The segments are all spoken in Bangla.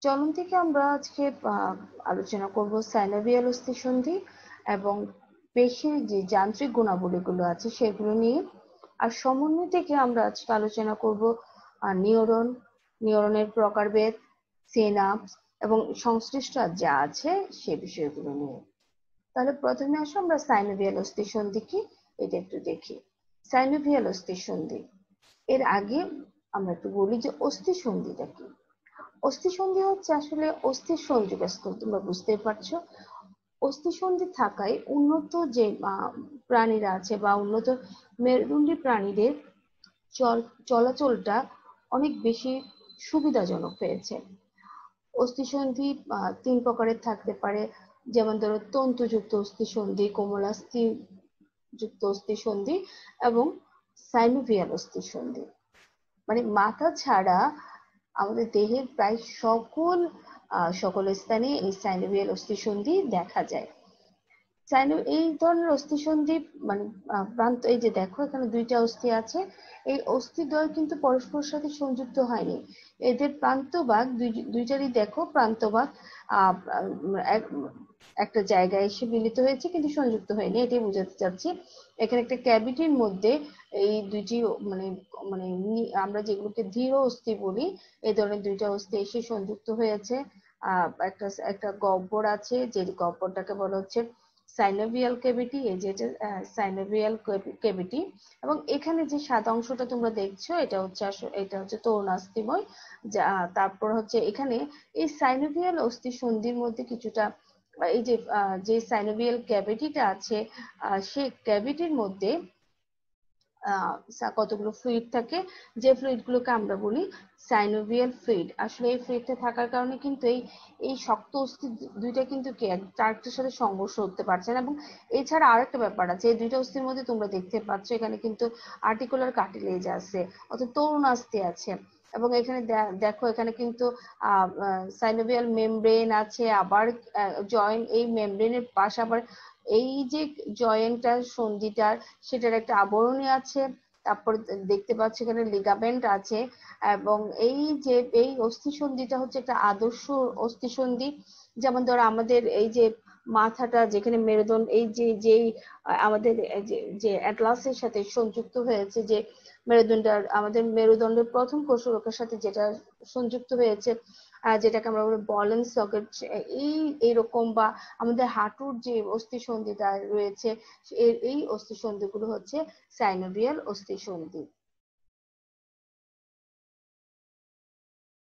চলন থেকে আমরা আজকে আলোচনা করব সাইনোভিয়াল অস্থিসন্ধি এবং পেশির যে যান্ত্রিক গুণাবলীগুলো আছে সেগুলো নিয়ে। আর সমন্বয় থেকে আমরা আজকে আলোচনা করব নিউরনের প্রকারভেদ, সিনাপস এবং সংশ্লিষ্ট যা আছে সে বিষয়গুলো নিয়ে। তাহলে প্রথমে আসো আমরা সাইনোভিয়াল অস্থিসন্ধি কি এটা একটু দেখি। সাইনোভিয়াল অস্থিসন্ধি এর আগে আমরা একটু বলি যে অস্থিসন্ধিটা কি। অস্থিসন্ধি হচ্ছে আসলে অস্থির সংযোগস্থল, তোমরা বুঝতেই পারছো। অস্থিসন্ধি থাকায় উন্নত যে প্রাণীরা আছে বা উন্নত মেরুদণ্ডী প্রাণীদের চলাচলটা অনেক বেশি সুবিধাজনক হয়েছে। অস্থিসন্ধি তিন প্রকারের থাকতে পারে, যেমন ধরো তন্তুযুক্ত অস্থিসন্ধি, কোমলাস্থি যুক্ত অস্থিসন্ধি এবং সাইনোভিয়াল অস্থিসন্ধি। মানে মাথা ছাড়া আমাদের দেহের প্রায় সকল স্থানে এই সাইনোভিয়াল অস্থিসন্ধি দেখা যায়। এই ধরনের অস্থিসন্ধি মানে প্রান্ত, এই যে দেখো এখানে দুইটা অস্থি আছে, এই অস্থিদ্বয় কিন্তু পরস্পরের সাথে সংযুক্ত হয়নি। এদের প্রান্তভাগ দুইটারই দেখো প্রান্তভাগ একটা জায়গায় এসে মিলিত হয়েছে কিন্তু সংযুক্ত হয়নি, এটাই বোঝাতে চাচ্ছি। এখানে একটা ক্যাভিটির মধ্যে এই দুইটি মানে মানে আমরা যেগুলোকে ধীর অস্থি বলি, এই ধরনের দুইটা অস্থি এসে সংযুক্ত হয়েছে। একটা একটা গহ্বর আছে, যে গহ্বরটাকে বলা হচ্ছে সাইনোভিয়াল ক্যাভিটি, এই যে সাইনোভিয়াল ক্যাভিটি। এবং এখানে যে সাদা অংশটা তোমরা দেখছো এটা হচ্ছে তরুণাস্থিময়। যা তারপর হচ্ছে এখানে এই সাইনোভিয়াল অস্থিসন্ধির মধ্যে কিছুটা এই যে সাইনোভিয়াল ক্যাভিটিটা আছে, সেই ক্যাভিটির মধ্যে কতগুলো ফ্লুইড থাকে, যে ফ্লুইড গুলোকে আমরা বলি সাইনোভিয়াল ফ্লুইড। আসলে এই ফ্লুইডটা থাকার কারণে কিন্তু এই শক্ত অস্থি দুইটা কিন্তু কি আরেকটার সাথে সংঘর্ষ করতে পারছে না। এবং এছাড়া আরেকটা ব্যাপার আছে, এই দুইটা অস্থির মধ্যে তোমরা দেখতে পাচ্ছ এখানে কিন্তু আর্টিকুলার কার্টিলেজ আছে, অর্থাৎ তরুণাস্থি আছে। এবং এখানে দেখো এখানে কিন্তু সাইনোভিয়াল মেমব্রেন আছে, আবার জয়েন্ট, এই মেমব্রেনের পাশে আবার এই যে জয়েন্টটার সন্ধিটার সেটার একটা আবরণী আছে। তারপর দেখতে পাচ্ছি এখানে লিগামেন্ট আছে। এবং এই অস্থিসন্ধিটা হচ্ছে একটা আদর্শ অস্থিসন্ধি। যেমন ধরো আমাদের এই যে মাথাটা যেখানে মেরুদণ্ড, এই যে আমাদের যে অ্যাটলাসের সাথে সংযুক্ত হয়েছে, যে আমাদের মেরুদণ্ডের প্রথম কোষরকের সাথে যেটা সংযুক্ত হয়েছে, যেটাকে আমরা বলি বল এন্ড সকেট, এইরকম, বা আমাদের হাঁটুর যে অস্থিসন্ধিটা রয়েছে, এই অস্থিসন্ধিগুলো হচ্ছে সাইনোভিয়াল অস্থিসন্ধি।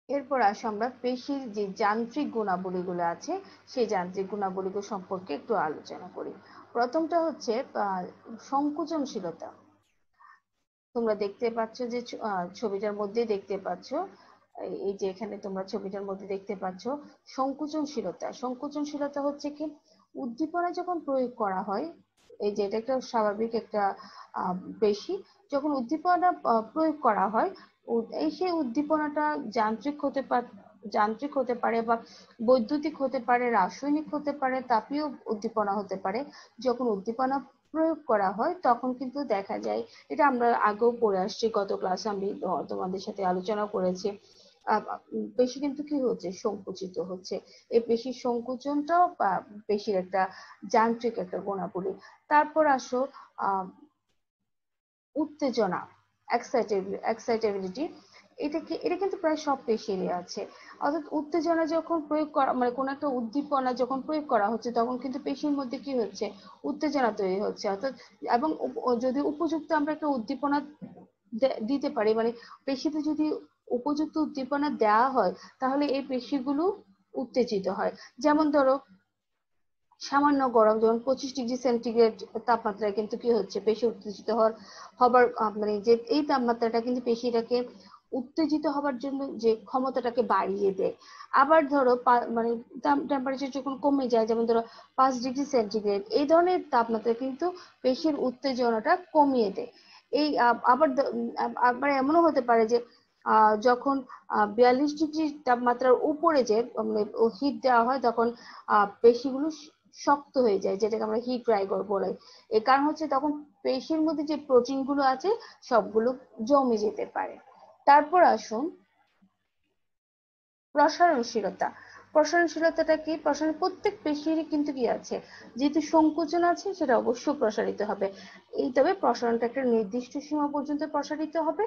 এরপর আসো আমরা পেশির যে যান্ত্রিক গুণাবলীগুলো আছে সেই যান্ত্রিক গুণাবলীগুলো সম্পর্কে একটু আলোচনা করি। প্রথমটা হচ্ছে সংকোচনশীলতা। তোমরা দেখতে পাচ্ছ যে ছবিটার মধ্যে দেখতে পাচ্ছ, এই যে এখানে তোমরা ছবিটার মধ্যে দেখতে পাচ্ছ সংকোচনশীলতা। সংকোচনশীলতা হচ্ছে কি, উদ্দীপনা যখন প্রয়োগ করা হয়, এই যে এটা একটা স্বাভাবিক একটা পেশি, যখন উদ্দীপনা প্রয়োগ করা হয়, সেই উদ্দীপনাটা যান্ত্রিক হতে পারে বা বৈদ্যুতিক হতে পারে, রাসায়নিক হতে পারে, তাপীয় উদ্দীপনা হতে পারে। যখন উদ্দীপনা প্রয়োগ করা হয় তখন কিন্তু দেখা যায়, এটা আমরা আগেও পড়ে আসছি, গত ক্লাসে আমি তোমাদের সাথে আলোচনা করেছি, পেশি কিন্তু কি হচ্ছে, সংকুচিত হচ্ছে। এই পেশির সংকোচনটাও পেশির একটা যান্ত্রিক একটা গুণাবলী। তারপর আসো উত্তেজনা, এক্সাইটেবিলিটি। এটা কিন্তু প্রায় সব পেশিরই আছে। অর্থাৎ উত্তেজনা যখন প্রয়োগ করা, মানে কোন একটা উদ্দীপনা যখন প্রয়োগ করা হচ্ছে তখন কিন্তু পেশির মধ্যে কি হচ্ছে, উত্তেজনা তৈরি হচ্ছে। অর্থাৎ এবং যদি উপযুক্ত আমরা একটা উদ্দীপনা দিতে পারি, মানে পেশিতে যদি উপযুক্ত উদ্দীপনা দেওয়া হয় তাহলে এই পেশিগুলো উত্তেজিত হয়। যেমন ধরো সামান্য গরম, যেমন 25°C তাপমাত্রায় কিন্তু কি হচ্ছে, পেশি উত্তেজিত হবার মানে যে এই তাপমাত্রাটা কিন্তু পেশিটাকে উত্তেজিত হবার জন্য যে ক্ষমতাটাকে বাড়িয়ে দেয়। আবার ধরো মানে টেম্পারেচার যখন কমে যায়, যেমন ধরো 5°C, এই ধরনের তাপমাত্রা কিন্তু পেশির উত্তেজনাটা কমিয়ে দেয়। এই আবার আবার এমনও হতে পারে যে যখন 42° তাপমাত্রার উপরে যে হিট দেওয়া হয় তখন পেশিগুলো শক্ত হয়ে যায়, যেটাকে আমরা হিট রাইগর বলে। এর কারণ হচ্ছে তখন পেশির মধ্যে যে প্রোটিন গুলো আছে সবগুলো জমে যেতে পারে। তারপর আসুন প্রসারণশীলতা, প্রসারণশীলতাটা কি? প্রসারণ প্রত্যেক পেশিরই কিন্তু কি আছে, যেহেতু সংকোচন আছে সেটা অবশ্যই প্রসারিত হবে। এই তবে প্রসারণটা একটা নির্দিষ্ট সীমা পর্যন্ত প্রসারিত হবে।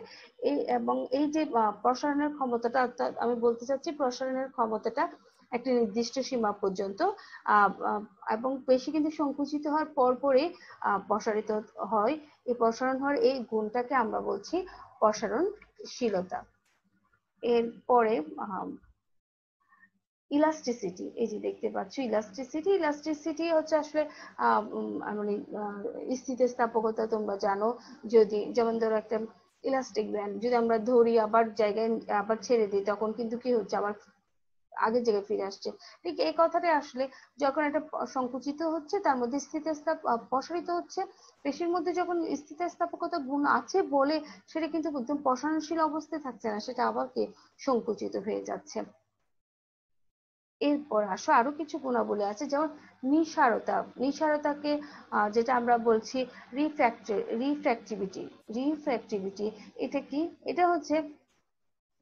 এই এবং এই যে প্রসারণের ক্ষমতাটা, অর্থাৎ আমি বলতে চাচ্ছি প্রসারণের ক্ষমতাটা একটা নির্দিষ্ট সীমা পর্যন্ত এবং পেশি কিন্তু সংকুচিত হওয়ার পরপরই প্রসারিত হয়। এই প্রসারণ হওয়ার এই গুণটাকে আমরা বলছি প্রসারণশীলতা। এরপরে ইলাস্টিসিটি, এই যে দেখতে পাচ্ছ ইলাস্টিসিটি, ইলাস্টিসিটি হচ্ছে আসলে মানে স্থিতিস্থাপকতা। তোমরা জানো, যদি যেমন ধরো একটা ইলাস্টিক ব্যান্ড যদি আমরা ধরি আবার জায়গায় আবার ছেড়ে দিই, তখন কিন্তু কি হচ্ছে, আবার আগের জায়গায় ফিরে আসছে। ঠিক এই কথাটাই আসলে যখন একটা সংকুচিত হচ্ছে তার মধ্যে প্রসারিত হচ্ছে, পেশির মধ্যে যখন স্থিতিস্থাপকতা গুণ আছে বলে সেটা কিন্তু একদম প্রসারণশীল অবস্থায় থাকছে না, সেটা আবার কি সংকুচিত হয়ে যাচ্ছে। এরপর আসো আরো কিছু গুণাবলী আছে, যেমন নিসারতা। নিসারতাকে যেটা আমরা বলছি রিফ্র্যাক্টিভিটি। রিফ্র্যাক্টিভিটি এটা কি? এটা হচ্ছে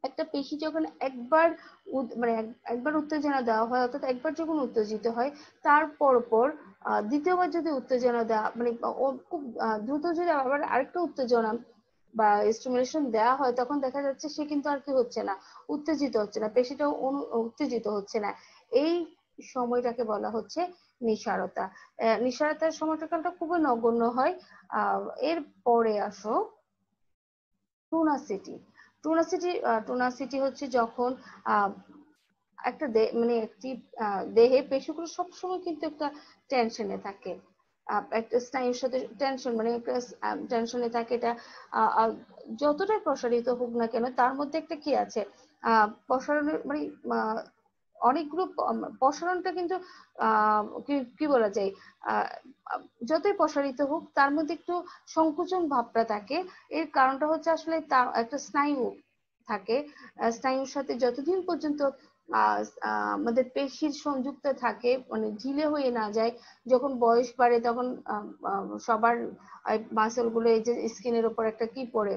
একটা পেশি যখন একবার মানে একবার উত্তেজনা দেওয়া হয়, অর্থাৎ একবার যখন উত্তেজিত হয় তার পর দ্বিতীয়বার যদি উত্তেজনা দেওয়া মানে খুব দ্রুত যদি আবার আরেকটা উত্তেজনা বা স্টিমুলেশন দেওয়া হয়, তখন দেখা যাচ্ছে সে কিন্তু আর কি হচ্ছে না, উত্তেজিত হচ্ছে না, পেশিটাও উত্তেজিত হচ্ছে না। এই সময়টাকে বলা হচ্ছে নিসারতা। নিসারতার সময়কালটা খুবই নগণ্য হয়। এর পরে আসো টুনাসিটি। টুনাসিটি, টুনাসিটি হচ্ছে যখন আহ একটা মানে একটি দেহে পেশিগুলো সবসময় কিন্তু একটা টেনশনে থাকে, একটা স্নায়ুর সাথে টেনশন মানে একটা টেনশনে থাকে। এটা যতটাই প্রসারিত হোক না কেন তার মধ্যে একটা কি আছে, প্রসারণের মানে অনেকগুলো প্রসারণটা কিন্তু কি বলা যায়, আহ যতই প্রসারিত হোক তার মধ্যে একটু সংকোচন ভাবটা থাকে। এর কারণটা হচ্ছে আসলে তার একটা স্নায়ু থাকে, স্নায়ুর সাথে যতদিন পর্যন্ত আমাদের পেশির সংযুক্ত থাকে, মানে ঢিলে হয়ে না যায়। যখন বয়স বাড়ে তখন সবার মাসেল গুলো, এই যে স্কিনের উপর একটা কি পড়ে,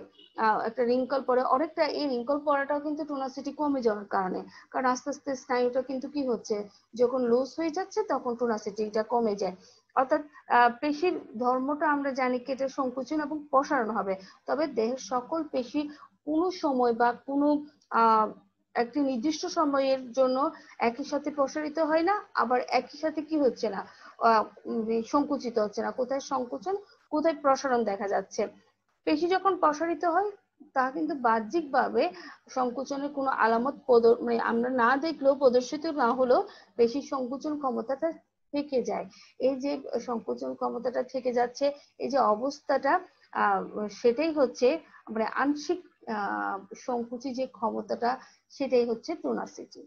একটা রিঙ্কল পড়ে অনেকটা, এই রিঙ্কল পড়াটাও কিন্তু টোনাসিটি কমে যাওয়ার কারণে। কারণ আস্তে আস্তে স্নায়ুটা কিন্তু কি হচ্ছে, যখন লুজ হয়ে যাচ্ছে তখন টোনাসিটিটা কমে যায়। অর্থাৎ পেশির ধর্মটা আমরা জানি কি এটা সংকুচন এবং প্রসারণ হবে, তবে দেহের সকল পেশি কোনো সময় বা কোনো আহ একটি নির্দিষ্ট সময়ের জন্য একই সাথে প্রসারিত হয় না, আবার একই সাথে কি হচ্ছে না, সংকুচিত হচ্ছে না। কোথায় সংকুচন, কোথায় প্রসারণ দেখা যাচ্ছে। পেশি যখন প্রসারিত হয় তা কিন্তু বাহ্যিকভাবে সংকুচনের কোনো আলামত মানে আমরা না দেখলেও, প্রদর্শিত না হলেও পেশির সংকুচন ক্ষমতাটা থেকে যায়। এই যে সংকুচন ক্ষমতাটা থেকে যাচ্ছে, এই যে অবস্থাটা, আহ সেটাই হচ্ছে মানে আংশিক সংকুচি যে ক্ষমতাটা, সেটাই হচ্ছে টোনাসিটি।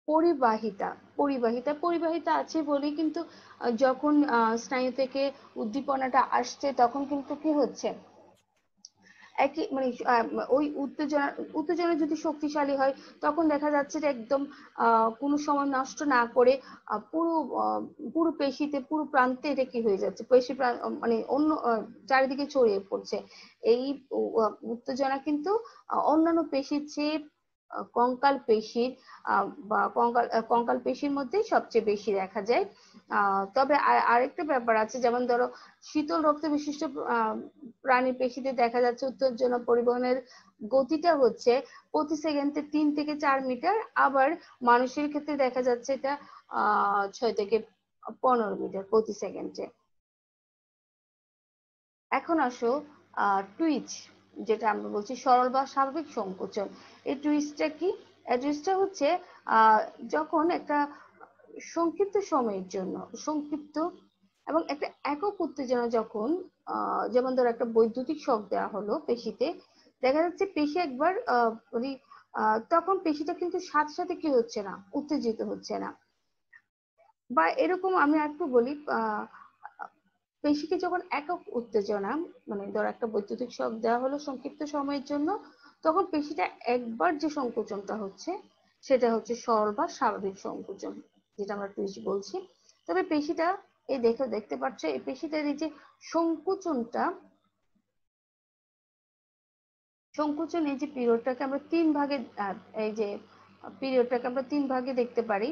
পরিবাহিতা, পরিবাহিতা, পরিবাহিতা আছে বলেই কিন্তু যখন স্নায়ু থেকে উদ্দীপনাটা আসছে তখন কিন্তু কি হচ্ছে, একই মানে ওই উত্তেজনা, উত্তেজনা যদি শক্তিশালী হয় তখন দেখা যাচ্ছে যে একদম কোনো সময় নষ্ট না করে পুরো পুরো পেশিতে, পুরো প্রান্তে এটা কি হয়ে যাচ্ছে, পেশি মানে অন্য চারিদিকে ছড়িয়ে পড়ছে। এই উত্তেজনা কিন্তু অন্যান্য পেশির চেয়ে কঙ্কাল পেশির বা কঙ্কাল পেশির মধ্যেই সবচেয়ে বেশি দেখা যায়। তবে আরেকটা ব্যাপার আছে, যেমন ধরো শীতল রক্ত বিশিষ্ট প্রাণীর পেশিতে দেখা যাচ্ছে উত্তেজনা পরিবহনের গতিটা হচ্ছে প্রতি সেকেন্ডে 3 থেকে 4 মিটার, আবার মানুষের ক্ষেত্রে দেখা যাচ্ছে এটা 6 থেকে 15 মিটার প্রতি সেকেন্ডে। এখন আসো টুইচ, যেটা আমরা বলছি সরল বা স্বাভাবিক সংকোচন। এই টুইচটা কি? এই টুইচটা হচ্ছে আহ যখন একটা সংক্ষিপ্ত সময়ের জন্য, সংক্ষিপ্ত এবং একটা একক উত্তেজনা যখন যেমন ধরো একটা বৈদ্যুতিক শক দেওয়া হলো পেশিতে, দেখা যাচ্ছে পেশি একবার তখন পেশিটা কিন্তু সাথে সাথে কি হচ্ছে না, উত্তেজিত হচ্ছে না। বা এরকম আমি একটু বলি, পেশিকে যখন একক উত্তেজনা মানে ধর একটা বৈদ্যুতিক শক দেওয়া হলো সংক্ষিপ্ত সময়ের জন্য, তখন পেশিটা একবার যে সংকোচনটা হচ্ছে সেটা হচ্ছে সরল বা স্বাভাবিক সংকোচন, যেটা আমরা টুইস্ট বলছি। তবে পেশিটা এই দেখতে পাচ্ছ, এই পেশিটার এই যে সংকোচনটা, সংকোচন এই যে পিরিয়ডটাকে আমরা তিন ভাগে এই যে পিরিয়ডটাকে আমরা তিন ভাগে দেখতে পারি।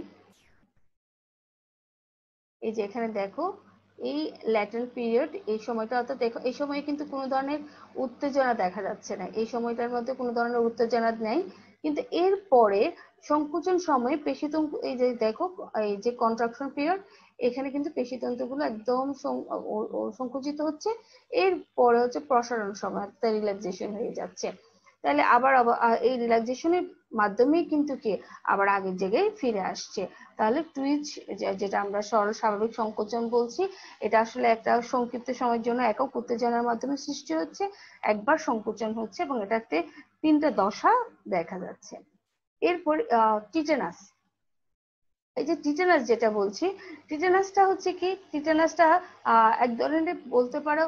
এই যে এখানে দেখো এই ল্যাটেন্ট পিরিয়ড, এই সময়টা অর্থাৎ দেখো এই সময়ে কিন্তু কোনো ধরনের উত্তেজনা দেখা যাচ্ছে না, এই সময়টার মধ্যে কোনো ধরনের উত্তেজনা নেই। কিন্তু এর পরে সংকোচন সময়ে পেশিতন্তু, এই যে দেখো এই যে কন্ট্রাকশন পিরিয়ড, এখানে কিন্তু পেশিতন্তুগুলো একদম সংকুচিত হচ্ছে। এর পরে হচ্ছে প্রসারণ সময়, রিল্যাক্সেশন হয়ে যাচ্ছে। তাহলে আবার এই রিল্যাক্সেশনের মাধ্যমেই কিন্তু কি আবার আগের জায়গায় ফিরে আসছে। তাহলে টুইচ, যেটা আমরা সরল স্বাভাবিক সংকোচন বলছি, এটা আসলে একটা সংক্ষিপ্ত সময়ের জন্য একক উত্তেজনার মাধ্যমে সৃষ্টি হচ্ছে, একবার সংকোচন হচ্ছে এবং এটাতে তিনটা দশা দেখা যাচ্ছে। এরপর টিটেনাস, এই যে টিটেনাস যেটা বলছি, টিটেনাসটা হচ্ছে কি, টিটেনাসটা এক ধরনের বলতে পারো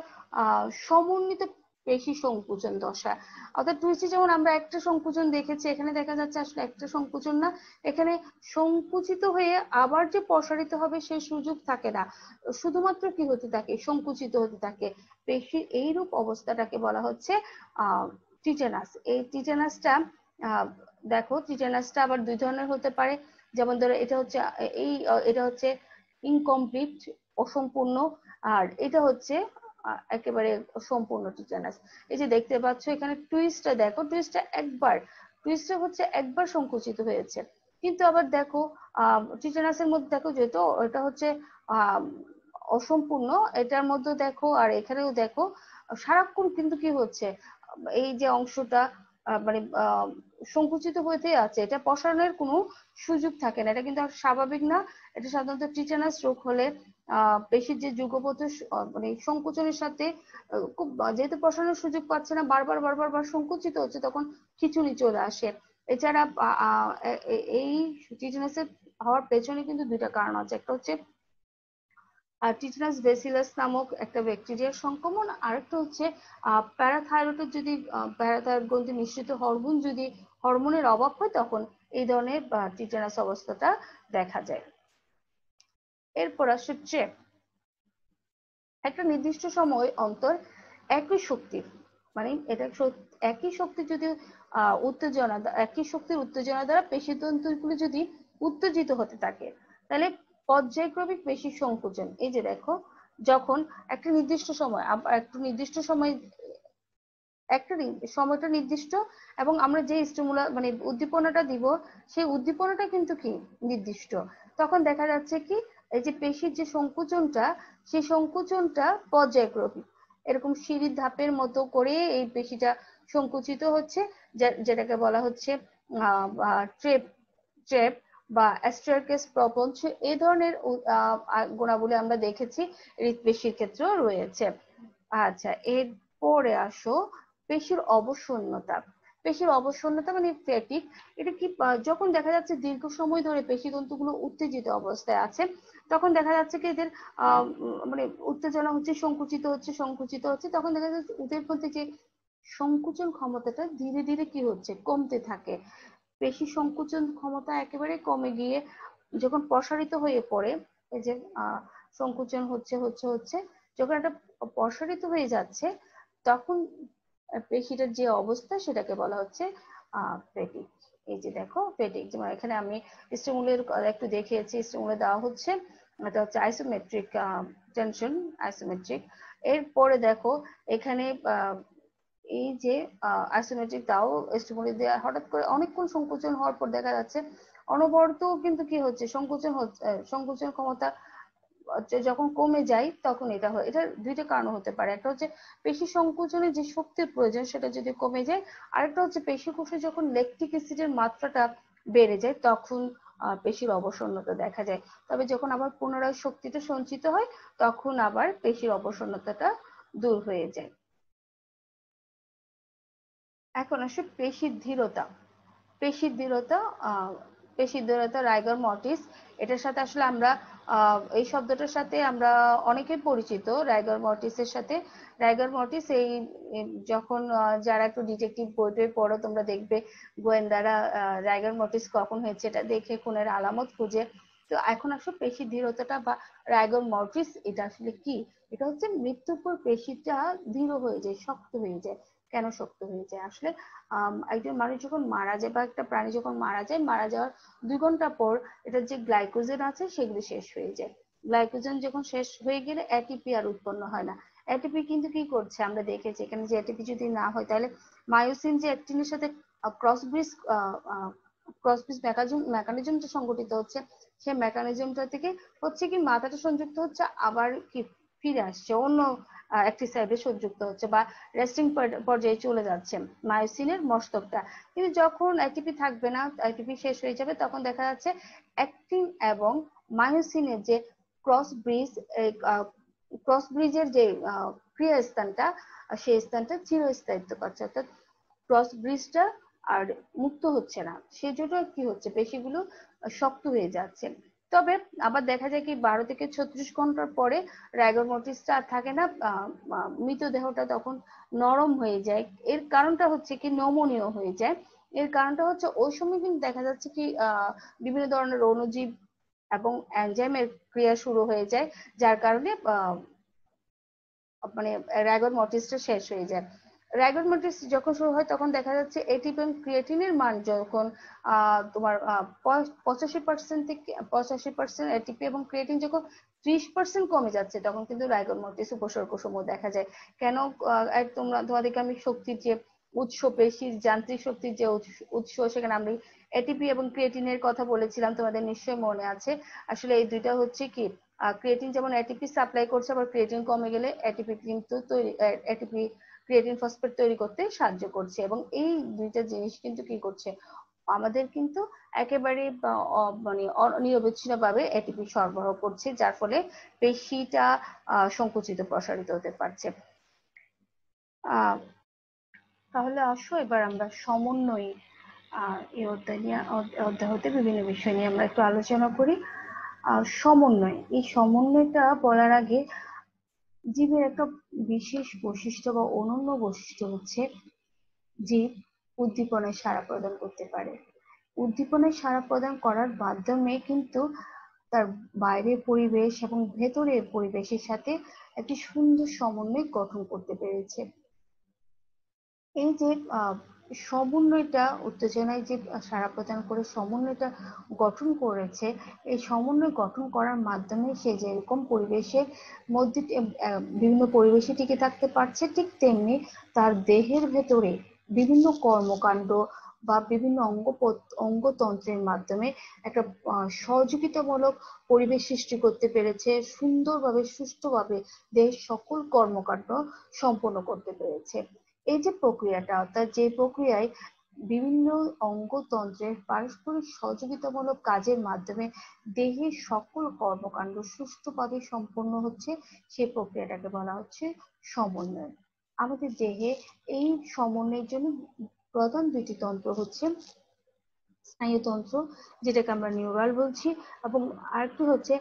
সমন্বিত পেশি সংকুচন দশা। অর্থাৎ টুইচে যেমন আমরা একটা সংকুচন দেখেছি, এখানে দেখা যাচ্ছে আসলে একটা সংকুচন না, এখানে সংকুচিত হয়ে আবার যে প্রসারিত হবে সেই সুযোগ থাকে না, শুধুমাত্র কি হতে থাকে, সংকুচিত হতে থাকে পেশির। এইরূপ অবস্থাটাকে বলা হচ্ছে টিটেনাস। এই টিটেনাসটা দেখো, টিটেনাসটা আবার দুই ধরনের হতে পারে। যেমন ধরো এটা হচ্ছে এই এটা হচ্ছে ইনকমপ্লিট, অসম্পূর্ণ, আর এটা হচ্ছে একেবারে সম্পূর্ণ টিটেনাস। এই যে দেখতে পাচ্ছ এখানে টুইস্টটা দেখো, টুইস্টটা হচ্ছে একবার সংকুচিত হয়েছে। কিন্তু আবার দেখো টিটেনাসের মধ্যে দেখো, যেহেতু এটা হচ্ছে আহ অসম্পূর্ণ, এটার মধ্যে দেখো আর এখানেও দেখো সারাক্ষণ কিন্তু কি হচ্ছে, এই যে অংশটা মানে সংকুচিত হতে আছে, এটা প্রসারণের কোনো সুযোগ থাকে না, এটা কিন্তু স্বাভাবিক না। এটা সাধারণত টিটেনাস রোগ হলে পেশির যে যুগপথ মানে সংকোচনের সাথে খুব, যেহেতু প্রসারণের সুযোগ পাচ্ছে না, বারবার বারবার বার সংকুচিত হচ্ছে, তখন খিঁচুনি চলে আসে। এছাড়া এই টিটেনাসের হওয়ার পেছনে কিন্তু দুইটা কারণ আছে, একটা হচ্ছে টিটানাস বেসিলাস নামক একটা ব্যাকটেরিয়ার সংক্রমণ, আরেকটা হচ্ছে প্যারাথাইরয়েডের যদি প্যারাথাইরয়েড গ্রন্থি নিঃসৃত হরমোন যদি হরমোনের অভাব হয়, তখন এই ধরনের টিটানাস অবস্থাটা দেখা যায়। এরপর আসছে ট্রেপ। একটা নির্দিষ্ট সময় অন্তর একই শক্তির, মানে এটা একই শক্তি যদি উত্তেজনা, একই শক্তির উত্তেজনা দ্বারা পেশিতন্তুগুলি যদি উত্তেজিত হতে থাকে, তাহলে পর্যায়ক্রমিক পেশি সংকোচন। এই যে দেখো, যখন একটা নির্দিষ্ট সময়, একটু নির্দিষ্ট সময়, একটা সময়টা নির্দিষ্ট, এবং আমরা যে স্টিমুলা মানে উদ্দীপনাটা দিব, সেই উদ্দীপনাটা কিন্তু কি নির্দিষ্ট, তখন দেখা যাচ্ছে কি এই যে পেশির যে সংকোচনটা, সেই সংকোচনটা পর্যায়ক্রমিক, এরকম সিঁড়ির ধাপের মতো করে এই পেশিটা সংকুচিত হচ্ছে, যেটাকে বলা হচ্ছে ট্রেপ ট্রেপ বা অ্যাস্টারাকাস প্রপঞ্চ। এই ধরনের গুণাবলী আমরা দেখেছি হৃৎপেশির ক্ষেত্রেও রয়েছে। আচ্ছা, এরপরে আসো পেশির অবসন্নতা। পেশির অবসন্নতা মানে ফ্যাটিক, এটা কি, যখন দেখা যাচ্ছে দীর্ঘ সময় ধরে পেশিতন্তুগুলো উত্তেজিত অবস্থায় আছে, তখন দেখা যাচ্ছে কি এদের মানে উত্তেজনা হচ্ছে, সংকুচিত হচ্ছে, তখন দেখা যাচ্ছে ওদের মধ্যে যে সংকুচন ক্ষমতাটা ধীরে ধীরে কি হচ্ছে, কমতে থাকে। পেশি সংকুচন ক্ষমতা একেবারে কমে গিয়ে যখন প্রসারিত হয়ে পড়ে, এই যে সংকুচন হচ্ছে, যখন এটা প্রসারিত হয়ে যাচ্ছে, তখন পেশিটার যে অবস্থা সেটাকে বলা হচ্ছে ফেটিক। এই যে দেখো ফেটিক, যেমন এখানে আমি স্টিমুলের একটু দেখিয়েছি, স্টিমুলে দেওয়া হচ্ছে, এটা হচ্ছে আইসোমেট্রিক টেনশন, আইসোমেট্রিক। এরপরে দেখো এখানে এই যে আইসোমেট্রিক দাও স্টিমুলি দেওয়া, হঠাৎ করে অনেকক্ষণ সংকোচন হওয়ার পর দেখা যাচ্ছে অনবরত কিন্তু কি হচ্ছে, সংকোচন ক্ষমতা যখন কমে যায়, তখন এটা হয়। এটার দুইটা কারণ হতে পারে, একটা হচ্ছে পেশি সংকোচনে যে শক্তির প্রয়োজন সেটা যদি কমে যায়, আরেকটা হচ্ছে পেশি কোষে যখন ল্যাকটিক অ্যাসিডের মাত্রাটা বেড়ে যায়, তখন পেশির অবসন্নতা দেখা যায়। তবে যখন আবার পুনরায় শক্তিটা সঞ্চিত হয়, তখন আবার পেশির অবসন্নতাটা দূর হয়ে যায়। এখন আসে পেশির ধীরতা। পেশির দৃঢ়তা, পেশির দৃঢ়তা রাইগার মর্টিস, এটার সাথে আসলে আমরা এই শব্দটার সাথে আমরা অনেকেই পরিচিত রাইগার মর্টিসের সাথে। রাইগার মর্টিস এই যখন যারা একটু ডিটেকটিভ বই টই পড়ো, তোমরা দেখবে গোয়েন্দারা রাইগার মর্টিস কখন হয়েছে এটা দেখে খুনের আলামত খুঁজে তো এখন আসলে পেশি দৃঢ়তাটা বা রাইগর মর্টিস এটা আসলে কি? এটা হচ্ছে মৃত্যুর পর পেশিটা দৃঢ় হয়ে যায়, শক্ত হয়ে যায়। কেন শক্ত হয়ে যায়? আসলে একজন মানুষ যখন মারা যায় বা একটা প্রাণী যখন মারা যায়, মারা যাওয়ার 2 ঘন্টা পর এটার যে গ্লাইকোজেন আছে সেগুলো শেষ হয়ে যায়। গ্লাইকোজেন যখন শেষ হয়ে গেলে এটিপি আর উৎপন্ন হয় না। এটিপি কিন্তু কি করছে আমরা দেখেছি এখানে, যে এটিপি যদি না হয় তাহলে মায়োসিন যে অ্যাক্টিনের সাথে ক্রস ব্রিজ ক্রস ব্রিজ মেকানিজমটা সংগঠিত হচ্ছে, সেই মেকানিজমটা থেকে হচ্ছে কি মাথাটা সংযুক্ত হচ্ছে, আবার কি ফিরে আসছে অন্য একটি সাইডে সংযুক্ত হচ্ছে বা রেস্টিং পর্যায়ে চলে যাচ্ছে মায়োসিনের মস্তকটা। কিন্তু যখন এটিপি থাকবে না, এটিপি শেষ হয়ে যাবে, তখন দেখা যাচ্ছে অ্যাক্টিন এবং মায়োসিনের যে ক্রস ব্রিজ ক্রস ব্রিজের যে ক্রিয়াস্থানটা, সেই স্থানটা চিরস্থায়িত্ব পাচ্ছে, অর্থাৎ ক্রস ব্রিজটা আর মুক্ত হচ্ছে না, সেজন্য কি হচ্ছে পেশিগুলো শক্ত হয়ে যাচ্ছে। তবে আবার দেখা যায় কি 12 থেকে 36 ঘন্টার পরে রাইগর মর্টিসটা আর থাকে না, মৃতদেহটা তখন নরম হয়ে যায়। এর কারণটা হচ্ছে কি নমনীয় হয়ে যায়। এর কারণটা হচ্ছে ওই সময় কিন্তু দেখা যাচ্ছে কি বিভিন্ন ধরনের অণুজীব এবং এনজাইমের ক্রিয়া শুরু হয়ে যায়, যার কারণে মানে রাইগর মর্টিসটা শেষ হয়ে যায়। রাইগর মর্টিস যখন শুরু হয় তখন দেখা যাচ্ছে এটিপি এবং ক্রিয়েটিনের মান যখন তোমার 85% থেকে 85% এটিপি এবং ক্রিয়েটিন যখন 30% কমে যাচ্ছে, তখন কিন্তু রাইগর মর্টিস উপসর্গ সমূহ দেখা যায়। কেন? তোমাদেরকে আমি শক্তির যে উৎস, পেশির যান্ত্রিক শক্তির যে উৎস, সেখানে আমি এটিপি এবং ক্রিয়েটিনের কথা বলেছিলাম, তোমাদের নিশ্চয়ই মনে আছে। আসলে এই দুইটা হচ্ছে কি, ক্রিয়েটিন যেমন এটিপি সাপ্লাই করছে, আবার ক্রিয়েটিন কমে গেলে এটিপি কিন্তু এটিপি ক্রিয়েটিন ফসফেট তৈরি করতে সাহায্য করছে, এবং এই দুইটা জিনিস কিন্তু কি করছে আমাদের কিন্তু একেবারে মানে নিরবিচ্ছিন্ন ভাবে এটিপি সরবরাহ করছে, যার ফলে পেশিটা সংকুচিত প্রসারিত হতে পারছে। তাহলে আসো এবার আমরা সমন্বয় এই অধ্যায় হতে বিভিন্ন বিষয় নিয়ে আমরা একটু আলোচনা করি। সমন্বয়, এই সমন্বয়টা বলার আগে জীবের একটা বিশেষ বৈশিষ্ট্য বা অনন্য বৈশিষ্ট্য হচ্ছে জীব উদ্দীপনায় সাড়া প্রদান করতে পারে। উদ্দীপনায় সাড়া প্রদান করার মাধ্যমে কিন্তু তার বাইরের পরিবেশ এবং ভেতরের পরিবেশের সাথে একটি সুন্দর সমন্বয় গঠন করতে পেরেছে। এই যে সমন্বয়টা, উত্তেজনায় যে সাড়া প্রদান করে সমন্বয়টা গঠন করেছে, এই সমন্বয় গঠন করার মাধ্যমে সে যেরকম পরিবেশের মধ্যে বিভিন্ন পরিবেশে টিকে থাকতে পারছে, ঠিক তেমনি তার দেহের ভেতরে বিভিন্ন কর্মকাণ্ড বা বিভিন্ন অঙ্গতন্ত্রের মাধ্যমে একটা সহযোগিতামূলক পরিবেশ সৃষ্টি করতে পেরেছে, সুন্দরভাবে সুষ্ঠুভাবে দেহের সকল কর্মকাণ্ড সম্পন্ন করতে পেরেছে। এই যে প্রক্রিয়াটা, অর্থাৎ যে প্রক্রিয়ায় বিভিন্ন অঙ্গতন্ত্রের পারস্পরিক সহযোগিতামূলক কাজের মাধ্যমে দেহের সকল কর্মকাণ্ড সুষ্ঠুভাবে সম্পন্ন হচ্ছে, সেই প্রক্রিয়াটাকে বলা হচ্ছে সমন্বয়। আমাদের দেহে এই সমন্বয়ের জন্য প্রধান দুইটি তন্ত্র হচ্ছে স্নায়ুতন্ত্র, যেটাকে আমরা নিউরাল বলছি, এবং আরেকটি হচ্ছে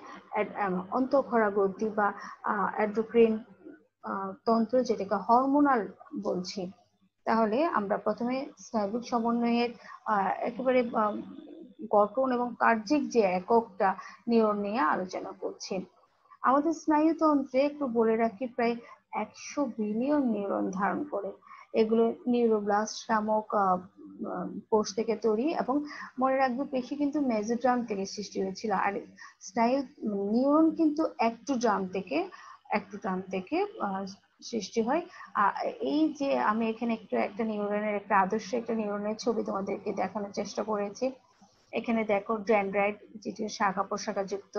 অন্তঃক্ষরা গ্রন্থি বা অ্যাড্রোক্রিন তন্ত্র, যেটাকে হরমোনাল বলছি। তাহলে আমরা প্রথমে স্নায়বিক সমন্বয়ের একেবারে গঠন এবং কার্যিক যে এককটা নিউরন নিয়ে আলোচনা করছি। আমাদের স্নায়ুতন্ত্রে একটু বলে রাখি, প্রায় 100 বিলিয়ন নিউরন ধারণ করে। এগুলো নিউরোব্লাস্ট নামক কোষ থেকে তৈরি, এবং মনে রাখবে পেশি কিন্তু মেসোড্রাম থেকে সৃষ্টি হয়েছিল, আর স্নায়ু নিউরন কিন্তু একটোড্রাম থেকে সৃষ্টি হয়। এই যে আমি এখানে একটু একটা নিউরনের একটা আদর্শ একটা নিউরনের ছবি তোমাদেরকে দেখানোর চেষ্টা করেছি। এখানে দেখো ডেনড্রাইট, যেটি শাখা প্রশাখা যুক্ত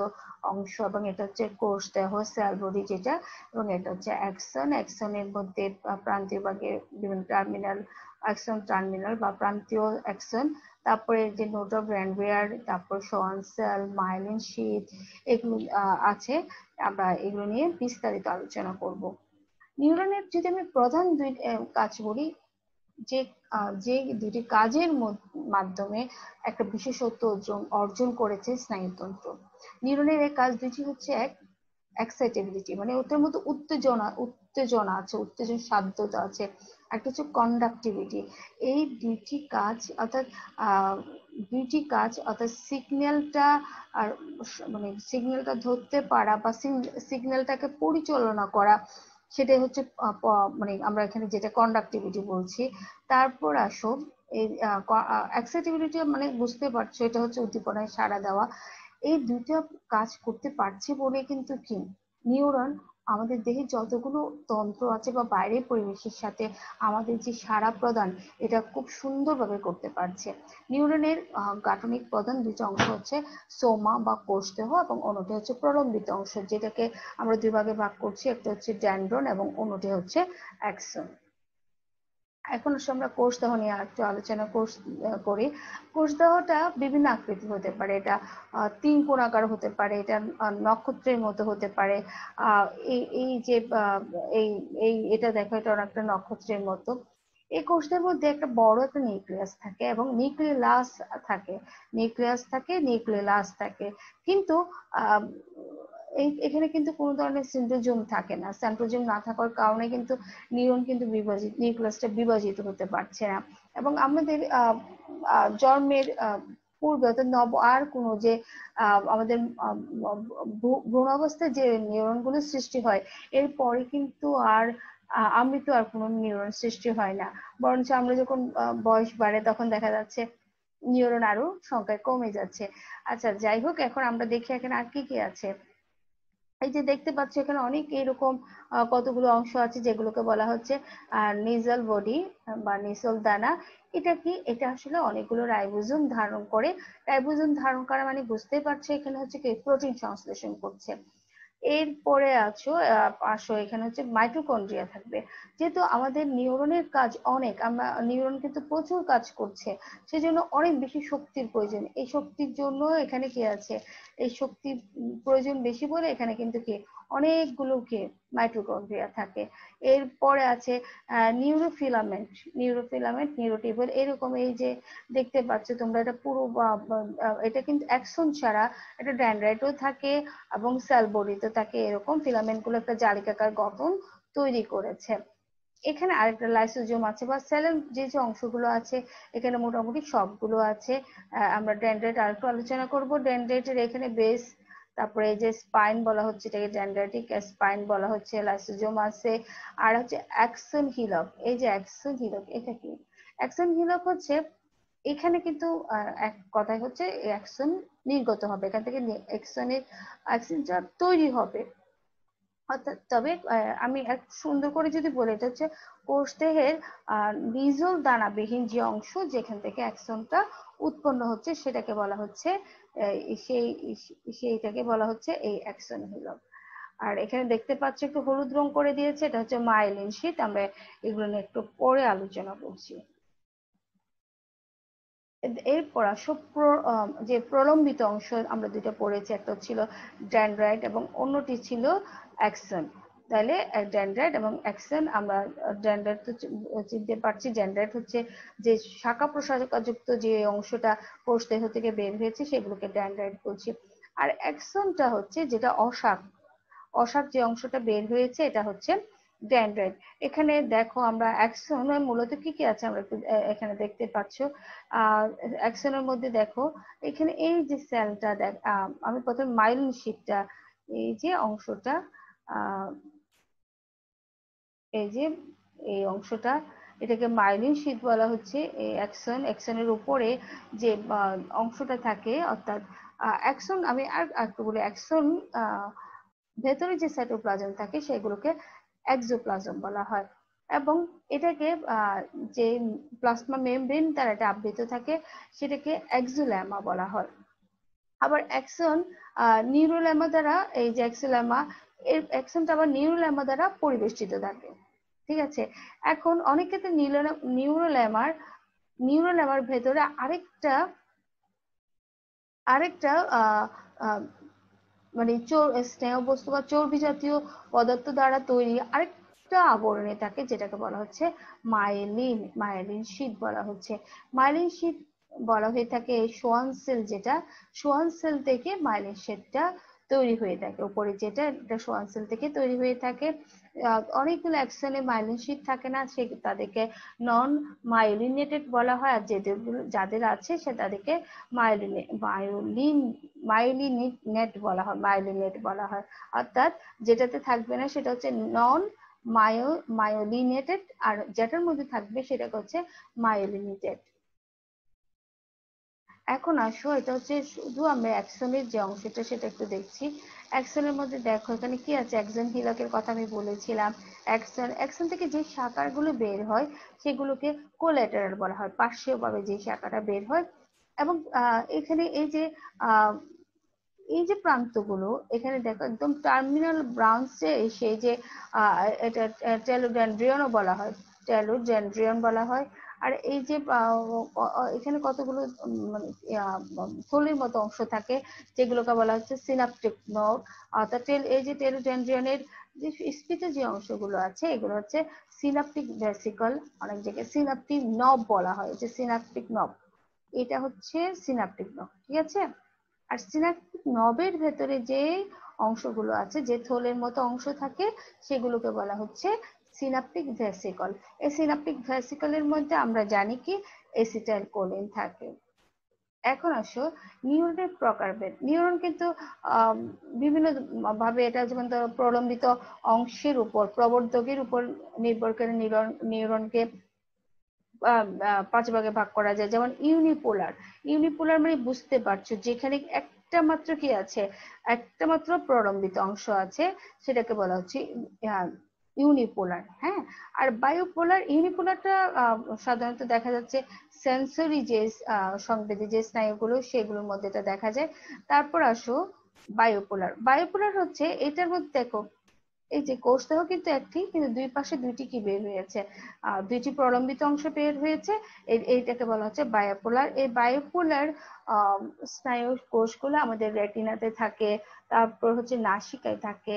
অংশ, এবং এটা হচ্ছে কোষ দেহ সেল বডি যেটা, এবং এটা হচ্ছে অ্যাক্সন। অ্যাক্সনের মধ্যে প্রান্তীয় ভাগে বিভিন্ন টার্মিনাল অ্যাক্সন, টার্মিনাল বা প্রান্তীয় অ্যাক্সন, তারপরে যে নোড অফ গ্র্যান্ডওয়্যার, তারপর সোয়ান সেল, মাইলিন শীট, এগুলো আছে। আমরা এগুলো নিয়ে বিস্তারিত আলোচনা করব। নিউরনের যদি আমি প্রধান দুই কাজ বলি, যে যে দুটি কাজের মাধ্যমে একটা বিশেষত্ব অর্জন করেছে স্নায়ুতন্ত্র। নিউরনের এই কাজ দুটি হচ্ছে, এক এক্সাইটেবিলিটি, মানে ওটার মধ্যে উত্তেজনা উত্তেজনা আছে, উত্তেজন সাধ্যতা আছে। একটা হচ্ছে কন্ডাক্টিভিটি। এই দুইটি কাজ অর্থাৎ সিগন্যালটা আর মানে সিগন্যালটা ধরতে পারা বা সিগন্যালটাকে পরিচালনা করা, সেটাই হচ্ছে মানে আমরা এখানে যেটা কন্ডাক্টিভিটি বলছি। তারপর আসো এই এক্সাইটেবিলিটি, মানে বুঝতে পারছো এটা হচ্ছে উদ্দীপনায় সাড়া দেওয়া। এই দুইটা কাজ করতে পারছে বলে কিন্তু কি নিউরন আমাদের দেহে যতগুলো তন্ত্র আছে বা বাইরের পরিবেশের সাথে আমাদের যে সাড়া প্রদান, এটা খুব সুন্দরভাবে করতে পারছে। নিউরনের গাঠনিক প্রধান দুইটা অংশ হচ্ছে সোমা বা কোষদেহ, এবং অন্যটি হচ্ছে প্রলম্বিত অংশ, যেটাকে আমরা দুই ভাগে ভাগ করছি, একটা হচ্ছে ড্যান্ড্রন এবং অন্যটি হচ্ছে অ্যাক্সন। এখন আমরা কোষদেহ নিয়ে একটু আলোচনা করি। কোষদেহটা বিভিন্ন আকৃতি হতে পারে, এটা তিন কোণাকার হতে পারে, এটা নক্ষত্রের মতো হতে পারে। এই যে এই এই এটা দেখো, এটা অনেকটা নক্ষত্রের মতো। এই কোষদের মধ্যে একটা বড় একটা নিউক্লিয়াস থাকে এবং নিউক্লিয়াস থাকে, নিউক্লিয়াস থাকে। কিন্তু আহ এখানে কিন্তু কোনো ধরনের সেন্ট্রোজোম থাকে না। সেন্ট্রোজোম না থাকার কারণে কিন্তু নিউরন কিন্তু নিউক্লিয়াসটা বিভাজিত হতে পারছে না। এবং আমাদের জন্মের পূর্বে অর্থাৎ আর কোনো যে আমাদের ভ্রূণাবস্থায় যে নিউরনগুলো সৃষ্টি হয়, এরপরে কিন্তু আর আমৃত্যু আর কোনো নিউরন সৃষ্টি হয় না। বরঞ্চ আমরা যখন বয়স বাড়ে তখন দেখা যাচ্ছে নিউরন আরো সংখ্যায় কমে যাচ্ছে। আচ্ছা, যাই হোক, এখন আমরা দেখি এখানে আর কি কি আছে। এই যে দেখতে পাচ্ছ এখানে অনেক এরকম কতগুলো অংশ আছে, যেগুলোকে বলা হচ্ছে নেজাল বডি বা নেসল দানা। এটা কি? এটা আসলে অনেকগুলো রাইবোজোম ধারণ করে। রাইবোজোম ধারণ করা মানে বুঝতেই পারছো এখানে হচ্ছে কি প্রোটিন সংশ্লেষণ করছে। এরপরে আসো এখানে হচ্ছে মাইটোকন্ড্রিয়া থাকবে। যেহেতু আমাদের নিউরনের কাজ অনেক, আমরা নিউরন কিন্তু প্রচুর কাজ করছে, সেজন্য অনেক বেশি শক্তির প্রয়োজন। এই শক্তির জন্য এখানে কি আছে, এই শক্তির প্রয়োজন বেশি বলে এখানে কিন্তু কি অনেকগুলো কি মাইটোকন্ড্রিয়া থাকে। এরপরে আছে নিউরোফিলামেন্ট, নিউরোটিউবুল, এরকম এই যে দেখতে পাচ্ছ তোমরা, এটা পুরো এটা কিন্তু অ্যাক্সন ছাড়া এটা ড্যানড্রাইটও থাকে এবং সেল বডিতে থাকে। এরকম ফিলামেন্ট গুলো একটা জালিকাকার গঠন তৈরি করেছে। এখানে আরেকটা লাইসোজোম আছে বা সেলের যে যে অংশগুলো আছে, এখানে মোটামুটি সবগুলো আছে। আমরা ডেনড্রাইট আরেকটু আলোচনা করব। ডেনড্রাইটের এখানে বেস, তারপরে এই যে স্পাইন বলা হচ্ছে, এটাকে ডেনড্রাইটিক স্পাইন বলা হচ্ছে, লাইসোজোম আছে। আর হচ্ছে অ্যাক্সন হিলক। এই যে অ্যাক্সন হিলক, এটা কি? অ্যাক্সন হিলক হচ্ছে এখানে কিন্তু এক কথায় হচ্ছে অ্যাকশন নির্গত হবে, এখান থেকে অ্যাকশনটা তৈরি হবে। অর্থাৎ তবে আমি এক সুন্দর করে যদি বলি, এটা হচ্ছে কোষদেহের নিজল দানাবিহীন যে অংশ, যেখান থেকে অ্যাকশনটা উৎপন্ন হচ্ছে, সেটাকে বলা হচ্ছে সেই সেইটাকে বলা হচ্ছে এই অ্যাকশন হিলক। আর এখানে দেখতে পাচ্ছ একটু হলুদ রং করে দিয়েছে, এটা হচ্ছে মাইলিন শীট। আমরা এগুলো নিয়ে একটু পরে আলোচনা করছি। এরপর আসো যে প্রলম্বিত অংশ আমরা দুটো পড়েছি, একটা ছিল ড্যানড্রাইট এবং অন্যটি ছিল অ্যাক্সন। তাহলে ড্যানড্রাইট এবং অ্যাক্সন, আমরা ড্যানড্রাইট তো চিনতে পারছি। ড্যানড্রাইট হচ্ছে যে শাখা প্রশাখাযুক্ত যে অংশটা কোষদেহ থেকে বের হয়েছে, সেগুলোকে ড্যানড্রাইট বলছি। আর অ্যাক্সনটা হচ্ছে যেটা অশাক যে অংশটা বের হয়েছে, এটা হচ্ছে ড্যানড্রাইট। এখানে দেখো আমরা অ্যাক্সন মূলত কি কি আছে আমরা একটু এখানে দেখতে পাচ্ছ। অ্যাক্সনের মধ্যে দেখো এখানে এই যে সেলটা আমি প্রথমে মাইলিন শীটটা, এই যে অংশটা, এই যে এই অংশটা, এটাকে মাইলিন শীট বলা হচ্ছে। এই অ্যাক্সনের উপরে যে অংশটা থাকে, অর্থাৎ অ্যাক্সন, আমি আর একটু বলি, অ্যাক্সন ভেতরে যে সাইটোপ্লাজম থাকে সেগুলোকে এক্সোপ্লাজম বলা হয়। এবং এটাকে যে প্লাজমা মেমব্রেন দ্বারা এটা আবৃত থাকে, সেটাকে এক্সোলেমা বলা হয়। আবার অ্যাক্সন নিউরোলেমা দ্বারা, এই যে এক্সোলেমা, এর অ্যাক্সনটা আবার নিউরোলেমা দ্বারা পরিবেষ্টিত থাকে। ঠিক আছে, এখন অনেক ক্ষেত্রে নিউরোলেমার ভেতরে আরেকটা আরেকটা মানে স্নেহ বস্তু বা চর্বি জাতীয় পদার্থ দ্বারা তৈরি আরেকটা আবরণী থাকে, যেটাকে বলা হচ্ছে মায়েলিন শীট বলা হচ্ছে। মায়েলিন শীট বলা হয়ে থাকে এই সোয়ান সেল, যেটা সোয়ান সেল থেকে মায়েলিন শীটটা তৈরি হয়ে থাকে। উপরে যেটা এটা সোয়ান সেল থেকে তৈরি হয়ে থাকে। অনেকগুলো অ্যাক্সনে মাইলিন শিট থাকে না, সে তাদেরকে নন মায়োলিনেটেড বলা হয়। আর যাদের আছে সে তাদেরকে মায়োলিনেট বলা হয়, মায়োলিনেট বলা হয়। অর্থাৎ যেটাতে থাকবে না সেটা হচ্ছে নন মায়োলিনেটেড, আর যেটার মধ্যে থাকবে সেটাকে হচ্ছে মায়োলিনেটেড। এখন আসো, এটা হচ্ছে শুধু আমরা অ্যাক্সনের যে অংশটা সেটা একটু দেখছি। অ্যাক্সনের মধ্যে দেখো এখানে কি আছে, অ্যাক্সন হিলকের কথা আমি বলেছিলাম। অ্যাক্সন থেকে যে শাখাগুলো বের হয় সেগুলোকে কোল্যাটারাল বলা হয়, পার্শ্বীয়ভাবে যে শাখাটা বের হয়। এবং এখানে এই যে প্রান্তগুলো এখানে দেখো একদম টার্মিনাল ব্রাঞ্চে এসে যে এটা টেলোডেনড্রিয়নও বলা হয়, টেলোডেনড্রিয়ন বলা হয়। আর এই যে এখানে কতগুলো মানে থলির মতো অংশ থাকে যেগুলোকে বলা হচ্ছে সিনাপটিক নব। অর্থাৎ এই যে টেলোডেনড্রিয়নের যে স্ফীত যে অংশগুলো আছে এগুলো হচ্ছে সিনাপটিক ভেসিকল, অনেক জায়গায় সিনাপটিক নব বলা হয়, যে সিনাপটিক নব, এটা হচ্ছে সিনাপটিক নব, ঠিক আছে। আর সিনাপটিক নবের ভেতরে যে অংশগুলো আছে, যে থলের মতো অংশ থাকে, সেগুলোকে বলা হচ্ছে সিনাপটিক ভেসিকল। এই সিনাপটিক ভেসিকলের মধ্যে আমরা জানি কি এসিটাইল কোলিন থাকে। এখন আসো নিউরনের প্রকারভেদ। নিউরন কিন্তু বিভিন্ন ভাবে, এটা যেমন ধরো প্রলম্বিত অংশের উপর, প্রবর্ধকের উপর নির্ভর করে নিউরনকে 5 ভাগে ভাগ করা যায়। যেমন ইউনিপোলার, ইউনিপোলার মানে বুঝতে পারছো যেখানে একটা মাত্র কি আছে, একটা মাত্র প্রলম্বিত অংশ আছে, সেটাকে বলা হচ্ছে ইউনিপোলার। হ্যাঁ, আর বায়োপোলার, ইউনিপোলারটা সাধারণত দেখা যাচ্ছে সেন্সরি যে সংবেদী যে স্নায়ুগুলো সেগুলোর মধ্যে এটা দেখা যায়। তারপর আসো বায়োপোলার। বায়োপোলার হচ্ছে এটার মধ্যে দেখো এই যে কোষদেহ কিন্তু একটি, কিন্তু দুই পাশে দুইটি কি বের হয়েছে, দুইটি প্রলম্বিত অংশ বের হয়েছে। এইটাকে বলা হচ্ছে বায়োপোলার। এই বায়োপোলার স্নায়ু কোষগুলো আমাদের রেটিনাতে থাকে, তারপর হচ্ছে নাসিকায় থাকে।